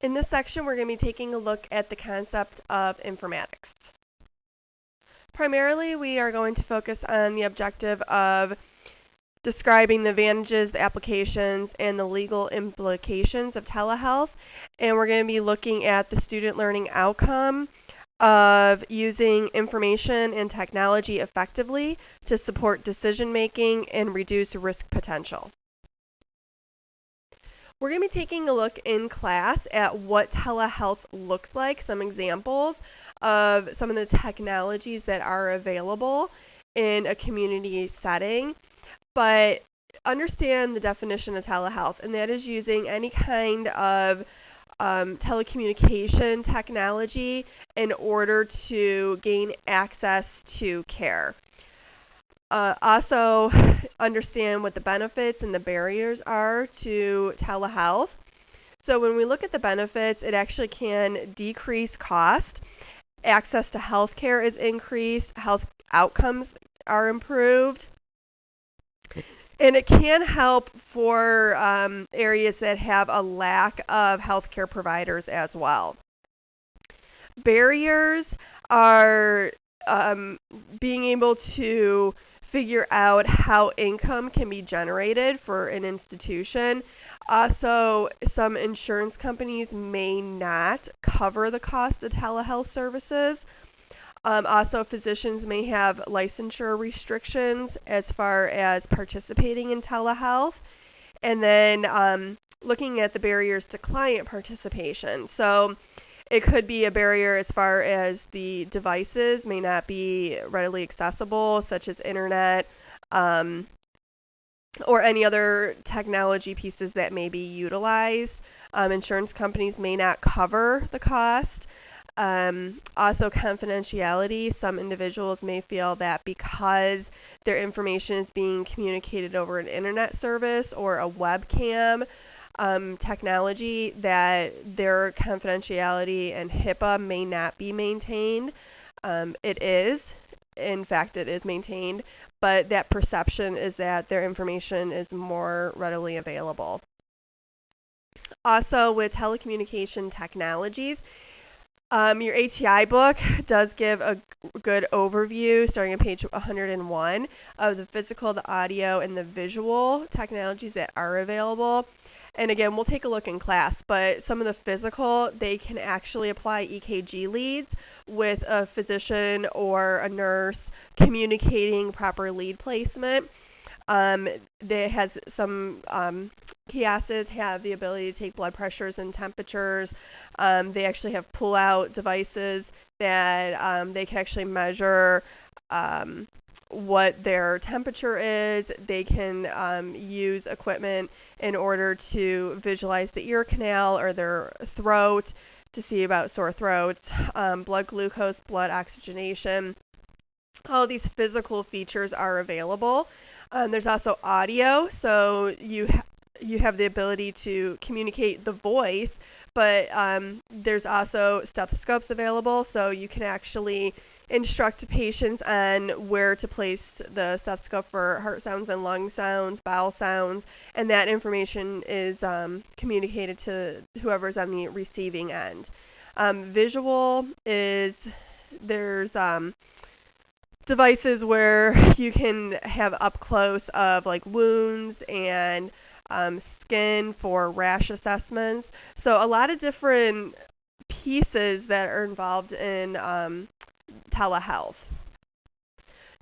In this section, we're going to be taking a look at the concept of informatics. Primarily, we are going to focus on the objective of describing the advantages, the applications, and the legal implications of telehealth. And we're going to be looking at the student learning outcome of using information and technology effectively to support decision making and reduce risk potential. We're going to be taking a look in class at what telehealth looks like, some examples of some of the technologies that are available in a community setting. But understand the definition of telehealth, and that is using any kind of telecommunication technology in order to gain access to care. Also, understand what the benefits and the barriers are to telehealth. So when we look at the benefits, it actually can decrease cost. Access to health care is increased. Health outcomes are improved. And it can help for areas that have a lack of healthcare providers as well. Barriers are being able to figure out how income can be generated for an institution. Also, some insurance companies may not cover the cost of telehealth services. Also, physicians may have licensure restrictions as far as participating in telehealth. And then looking at the barriers to client participation. So it could be a barrier as far as the devices may not be readily accessible, such as internet or any other technology pieces that may be utilized. Insurance companies may not cover the cost. Also, confidentiality. Some individuals may feel that because their information is being communicated over an internet service or a webcam technology, that their confidentiality and HIPAA may not be maintained. It is. In fact, it is maintained, but that perception is that their information is more readily available. Also, with telecommunication technologies, your ATI book does give a good overview, starting on page 101, of the physical, the audio, and the visual technologies that are available. And again, we'll take a look in class, but some of the physical, they can actually apply EKG leads with a physician or a nurse communicating proper lead placement. They has some kiosks have the ability to take blood pressures and temperatures. They actually have pull-out devices that they can actually measure what their temperature is. They can use equipment in order to visualize the ear canal or their throat to see about sore throats, blood glucose, blood oxygenation. All these physical features are available. There's also audio, so you have the ability to communicate the voice, but there's also stethoscopes available, so you can actually instruct patients on where to place the stethoscope for heart sounds and lung sounds, bowel sounds, and that information is communicated to whoever's on the receiving end. Visual is, there's devices where you can have up close of like wounds and skin for rash assessments. So a lot of different pieces that are involved in telehealth.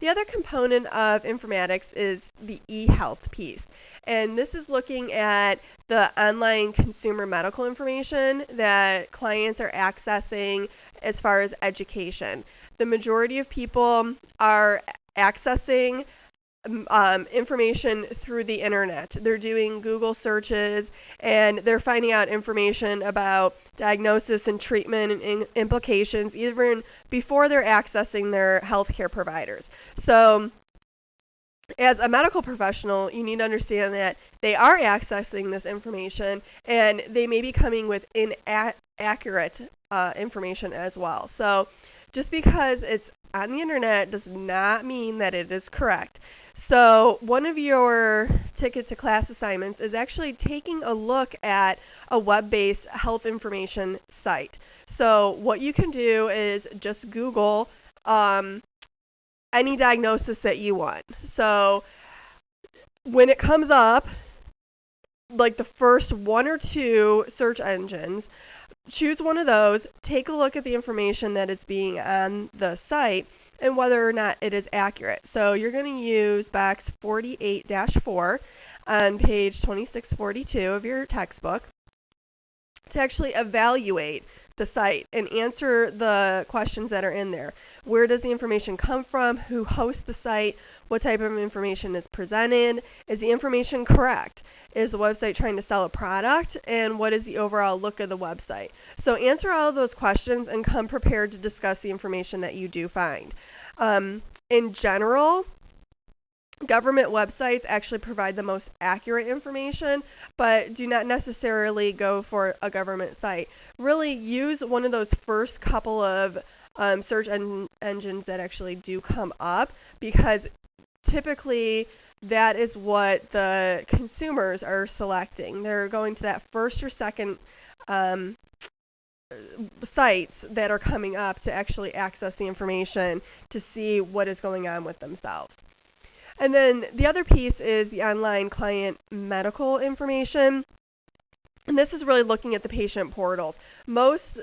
The other component of informatics is the e-health piece. And this is looking at the online consumer medical information that clients are accessing as far as education. The majority of people are accessing information through the internet. They're doing Google searches and they're finding out information about diagnosis and treatment and implications even before they're accessing their healthcare providers. So as a medical professional, you need to understand that they are accessing this information and they may be coming with inaccurate information as well. So just because it's on the internet does not mean that it is correct. So one of your ticket to class assignments is actually taking a look at a web-based health information site. So what you can do is just Google any diagnosis that you want. So when it comes up, like the first one or two search engines, choose one of those, take a look at the information that is being on the site, and whether or not it is accurate. So you're going to use box 48-4 on page 2642 of your textbook to actually evaluate the site and answer the questions that are in there. Where does the information come from? Who hosts the site? What type of information is presented? Is the information correct? Is the website trying to sell a product? And what is the overall look of the website? So answer all of those questions and come prepared to discuss the information that you do find. In general, government websites actually provide the most accurate information, but do not necessarily go for a government site. Really use one of those first couple of search engines that actually do come up, because typically that is what the consumers are selecting. They're going to that first or second sites that are coming up to actually access the information to see what is going on with themselves. And then the other piece is the online client medical information. And this is really looking at the patient portals. Most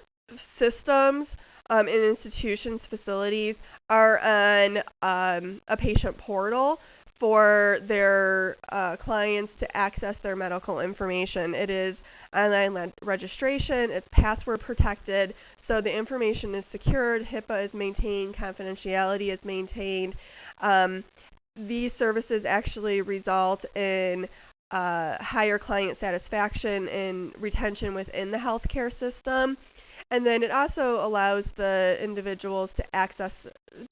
systems in institutions, facilities, are on a patient portal for their clients to access their medical information. It is online registration, it's password protected, so the information is secured, HIPAA is maintained, confidentiality is maintained. These services actually result in higher client satisfaction and retention within the healthcare system. And then it also allows the individuals to access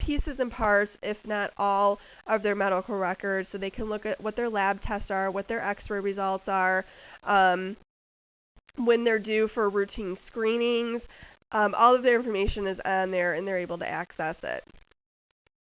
pieces and parts, if not all, of their medical records, so they can look at what their lab tests are, what their x-ray results are, when they're due for routine screenings. All of their information is on there and they're able to access it.